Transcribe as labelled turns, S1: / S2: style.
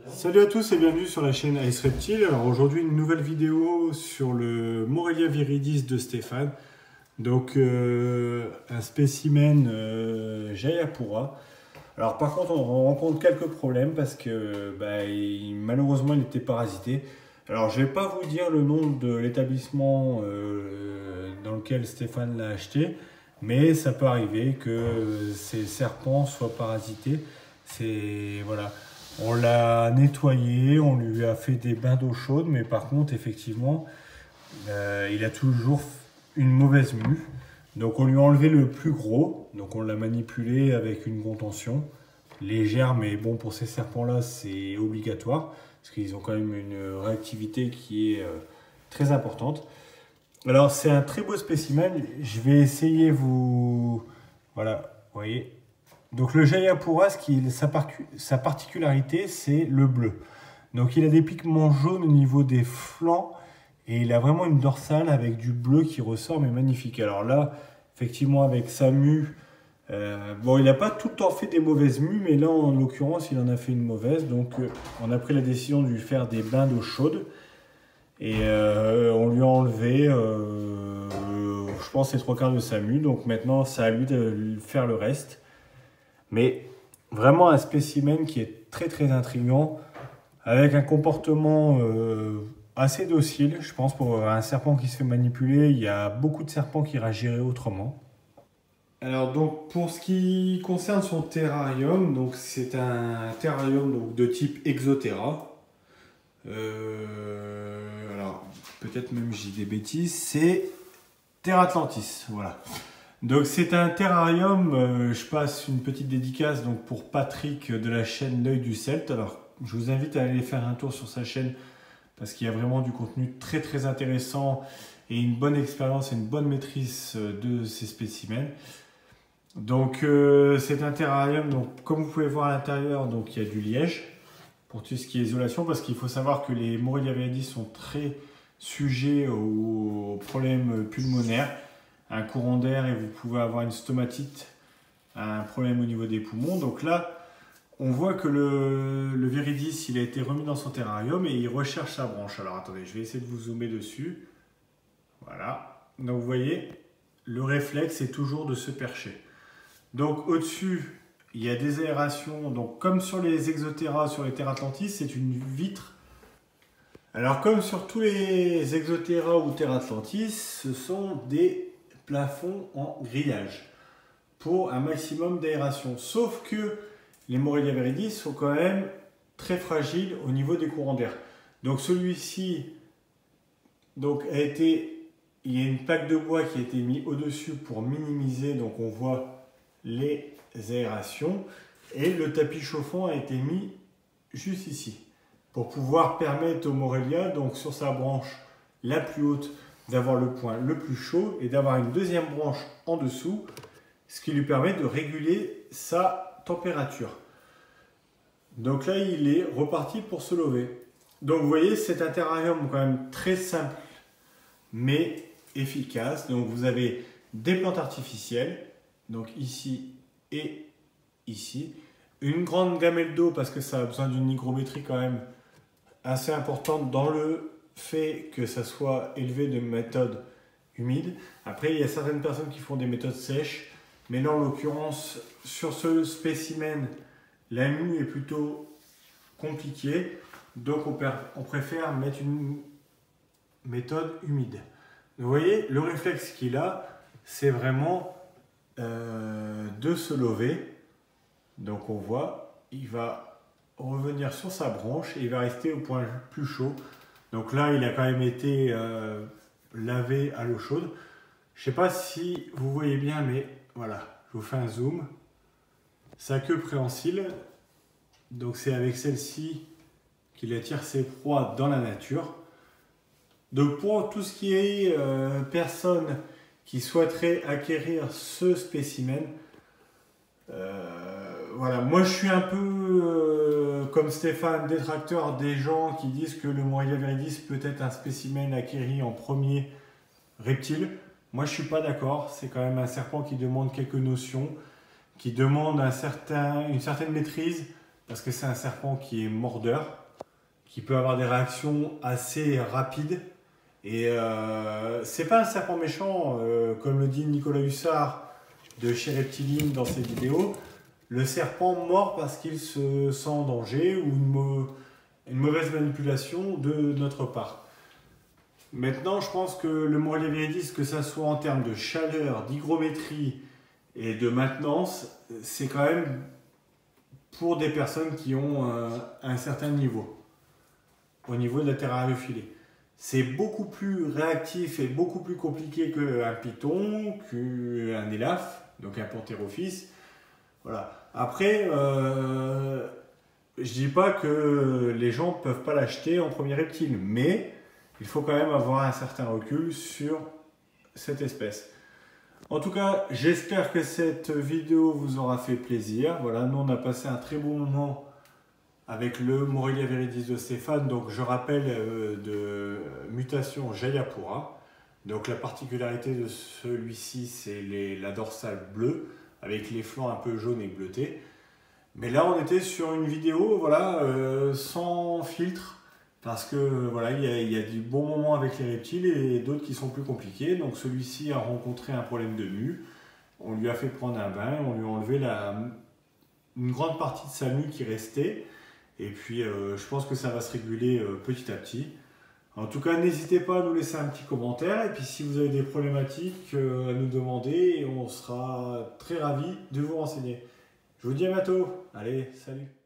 S1: Salut à tous et bienvenue sur la chaîne Ice Reptile. Alors aujourd'hui une nouvelle vidéo sur le Morelia viridis de Stéphane. Donc un spécimen Jayapura. Alors par contre on rencontre quelques problèmes parce que malheureusement il était parasité. Alors je vais pas vous dire le nom de l'établissement dans lequel Stéphane l'a acheté, mais ça peut arriver que ces serpents soient parasités. Voilà. On l'a nettoyé, on lui a fait des bains d'eau chaude, mais par contre, effectivement, il a toujours une mauvaise mue. Donc on lui a enlevé le plus gros, donc on l'a manipulé avec une contention légère, mais bon, pour ces serpents-là, c'est obligatoire, parce qu'ils ont quand même une réactivité qui est très importante. Alors c'est un très beau spécimen, je vais essayer vous... Voilà, vous voyez. Donc le Jayapura, sa particularité, c'est le bleu. Donc il a des pigments jaunes au niveau des flancs et il a vraiment une dorsale avec du bleu qui ressort, mais magnifique. Alors là, effectivement, avec sa mue, bon, il n'a pas tout le temps fait des mauvaises mues, mais là, en l'occurrence, il en a fait une mauvaise. Donc on a pris la décision de lui faire des bains d'eau chaude et on lui a enlevé, je pense, les 3/4 de sa mue. Donc maintenant, c'est à lui de faire le reste. Mais vraiment un spécimen qui est très intriguant, avec un comportement assez docile. Je pense pour un serpent qui se fait manipuler, il y a beaucoup de serpents qui réagiraient autrement. Alors donc pour ce qui concerne son terrarium, donc c'est un terrarium donc, de type Exoterra. Alors peut-être même j'ai des bêtises, c'est Terra Atlantis, voilà. Donc c'est un terrarium, je passe une petite dédicace donc, pour Patrick de la chaîne L'Œil du Celte. Alors je vous invite à aller faire un tour sur sa chaîne parce qu'il y a vraiment du contenu très intéressant et une bonne expérience et une bonne maîtrise de ces spécimens. Donc c'est un terrarium, donc comme vous pouvez voir à l'intérieur, donc il y a du liège pour tout ce qui est isolation, parce qu'il faut savoir que les Morelia viridis sont très sujets aux problèmes pulmonaires, un courant d'air et vous pouvez avoir une stomatite, un problème au niveau des poumons. Donc là, on voit que le viridis, il a été remis dans son terrarium et il recherche sa branche. Alors attendez, je vais essayer de vous zoomer dessus. Voilà. Donc vous voyez, le réflexe est toujours de se percher. Donc au-dessus, il y a des aérations. Donc comme sur les Exoterra, sur les Terra Atlantis, c'est une vitre. Alors comme sur tous les Exoterra ou Terra Atlantis, ce sont des plafond en grillage pour un maximum d'aération. Sauf que les Morelia viridis sont quand même très fragiles au niveau des courants d'air. Donc celui-ci donc il y a une plaque de bois qui a été mise au-dessus pour minimiser, donc on voit les aérations, et le tapis chauffant a été mis juste ici pour pouvoir permettre au Morelia, donc sur sa branche la plus haute, d'avoir le point le plus chaud et d'avoir une deuxième branche en dessous, ce qui lui permet de réguler sa température. Donc là, il est reparti pour se lever. Donc vous voyez, c'est un terrarium quand même très simple, mais efficace. Donc vous avez des plantes artificielles, donc ici et ici. Une grande gamelle d'eau parce que ça a besoin d'une hygrométrie quand même assez importante dans le fait que ça soit élevé de méthode humide. Après, il y a certaines personnes qui font des méthodes sèches, mais là, en l'occurrence, sur ce spécimen, la mue est plutôt compliquée, donc on préfère mettre une méthode humide. Vous voyez, le réflexe qu'il a, c'est vraiment de se lever. Donc on voit, il va revenir sur sa branche et il va rester au point plus chaud. Donc là, il a quand même été lavé à l'eau chaude. Je ne sais pas si vous voyez bien, mais voilà, je vous fais un zoom. Sa queue préhensile, donc c'est avec celle-ci qu'il attire ses proies dans la nature. Donc pour tout ce qui est personnes qui souhaiteraient acquérir ce spécimen, voilà, moi je suis un peu comme Stéphane, détracteur des gens qui disent que le Morelia viridis peut être un spécimen acquéri en premier reptile. Moi je suis pas d'accord, c'est quand même un serpent qui demande quelques notions, qui demande une certaine maîtrise, parce que c'est un serpent qui est mordeur, qui peut avoir des réactions assez rapides. Et c'est pas un serpent méchant, comme le dit Nicolas Hussard de chez Reptiline dans ses vidéos. Le serpent mord parce qu'il se sent en danger ou une mauvaise manipulation de notre part. Maintenant, je pense que le Morelia viridis, que ça soit en termes de chaleur, d'hygrométrie et de maintenance, c'est quand même pour des personnes qui ont un certain niveau, au niveau de la terrariophilie. C'est beaucoup plus réactif et beaucoup plus compliqué qu'un python, qu'un élaphe, donc un panthérophis. Voilà. Après, je dis pas que les gens ne peuvent pas l'acheter en premier reptile, mais il faut quand même avoir un certain recul sur cette espèce. En tout cas, j'espère que cette vidéo vous aura fait plaisir. Voilà, nous on a passé un très bon moment avec le Morelia viridis de Stéphane. Donc je rappelle de mutation Jayapura. Donc la particularité de celui-ci, c'est la dorsale bleue avec les flancs un peu jaunes et bleutés. Mais là on était sur une vidéo voilà, sans filtre. Parce que voilà, il y a du bon moment avec les reptiles et d'autres qui sont plus compliqués. Donc celui-ci a rencontré un problème de mue. On lui a fait prendre un bain, on lui a enlevé une grande partie de sa mue qui restait. Et puis je pense que ça va se réguler petit à petit. En tout cas, n'hésitez pas à nous laisser un petit commentaire. Et puis si vous avez des problématiques à nous demander, on sera très ravis de vous renseigner. Je vous dis à bientôt. Allez, salut!